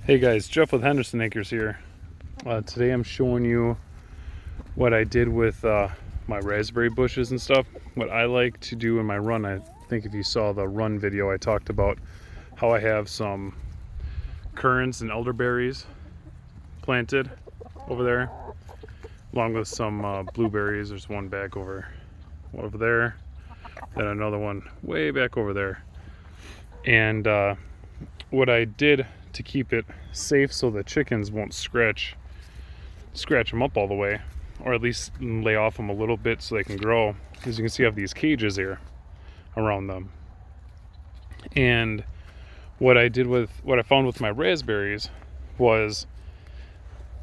Hey guys, Jeff with Henderson Acres here. Today I'm showing you what I did with my raspberry bushes and stuff. What I like to do in my run, I think if you saw the run video, I talked about how I have some currants and elderberries planted over there, along with some blueberries. There's one back over there, then another one way back over there. And what I did to keep it safe so the chickens won't scratch them up all the way, or at least lay off them a little bit so they can grow. As you can see, I have these cages here around them. And what I found with my raspberries was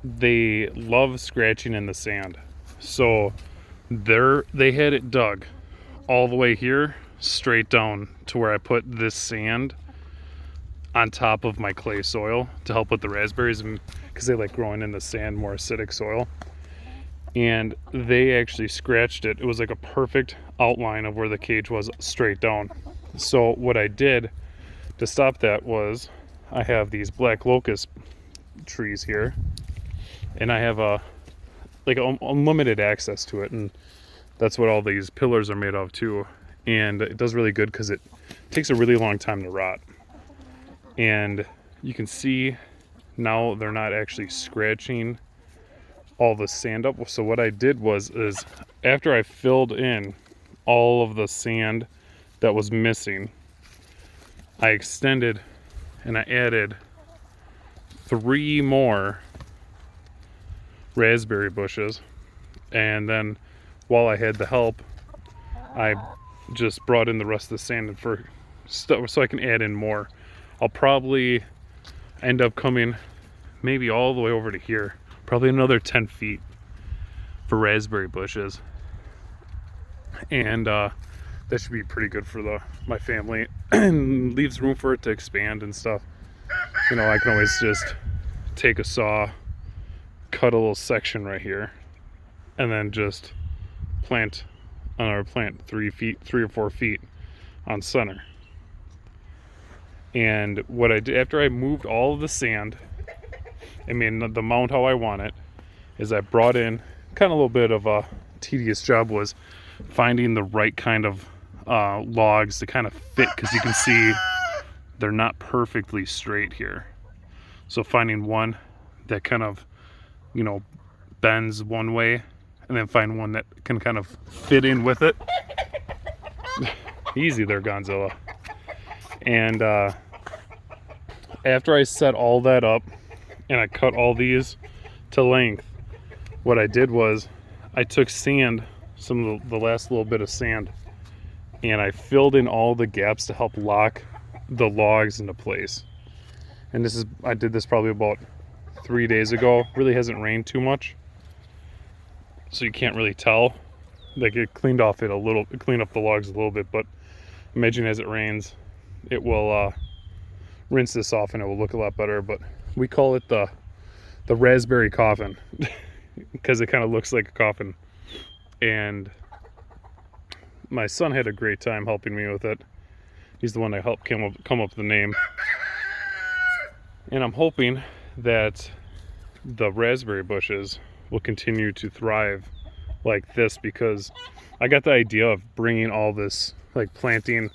they love scratching in the sand. So they had it dug all the way here straight down to where I put this sand on top of my clay soil to help with the raspberries, because they like growing in the sand, more acidic soil. And they actually scratched it. It was like a perfect outline of where the cage was, straight down. So what I did to stop that was, I have these black locust trees here, and I have unlimited access to it, and that's what all these pillars are made of too. And it does really good because it takes a really long time to rot. And you can see now they're not actually scratching all the sand up. So what I did is after I filled in all of the sand that was missing, I extended and I added 3 more raspberry bushes. And then while I had the help, I just brought in the rest of the sand so I can add in more. I'll probably end up coming maybe all the way over to here, probably another 10 feet for raspberry bushes. And that should be pretty good for my family and leaves room for it to expand and stuff. You know, I can always just take a saw, cut a little section right here, and then just plant 3 or 4 feet on center. And what I did after I moved all of the sand, I mean the amount how I want it, is I brought in kind of a little bit of a tedious job, was finding the right kind of logs to kind of fit, because you can see they're not perfectly straight here. So finding one that kind of, you know, bends one way, and then find one that can kind of fit in with it. Easy there, Gonzilla. And after I set all that up and I cut all these to length, what I did was I took sand, some of the last little bit of sand, and I filled in all the gaps to help lock the logs into place. And I did this probably about 3 days ago. Really hasn't rained too much, so you can't really tell. Like, it cleaned up the logs a little bit, but imagine as it rains, it will rinse this off and it will look a lot better. But we call it the raspberry coffin because it kind of looks like a coffin. And my son had a great time helping me with it. He's the one that helped come up with the name. And I'm hoping that the raspberry bushes will continue to thrive like this, because I got the idea of bringing all this, like planting,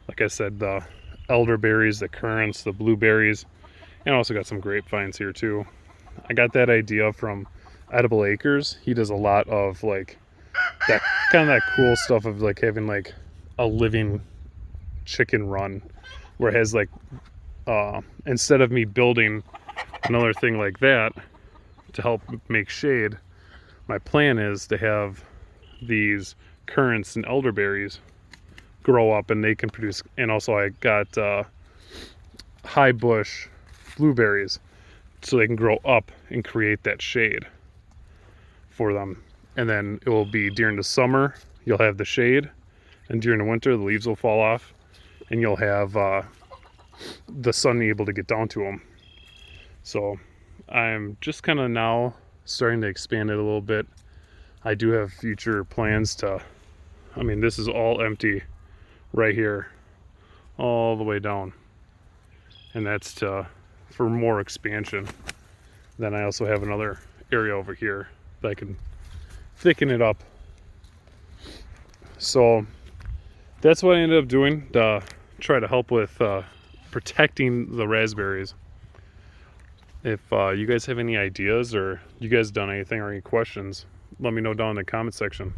like I said, the elderberries, the currants, the blueberries, and also got some grapevines here too. I got that idea from Edible Acres. He does a lot of like that kind of that cool stuff of like having like a living chicken run, where it has like instead of me building another thing like that to help make shade, my plan is to have these currants and elderberries grow up and they can produce. And also I got high bush blueberries, so they can grow up and create that shade for them. And then it will be during the summer you'll have the shade, and during the winter the leaves will fall off and you'll have the sun able to get down to them. So I'm just kind of now starting to expand it a little bit. I do have future plans to, I mean, this is all empty right here all the way down, and that's to for more expansion. Then I also have another area over here that I can thicken it up. So that's what I ended up doing to try to help with protecting the raspberries. If you guys have any ideas or you guys done anything or any questions, let me know down in the comment section.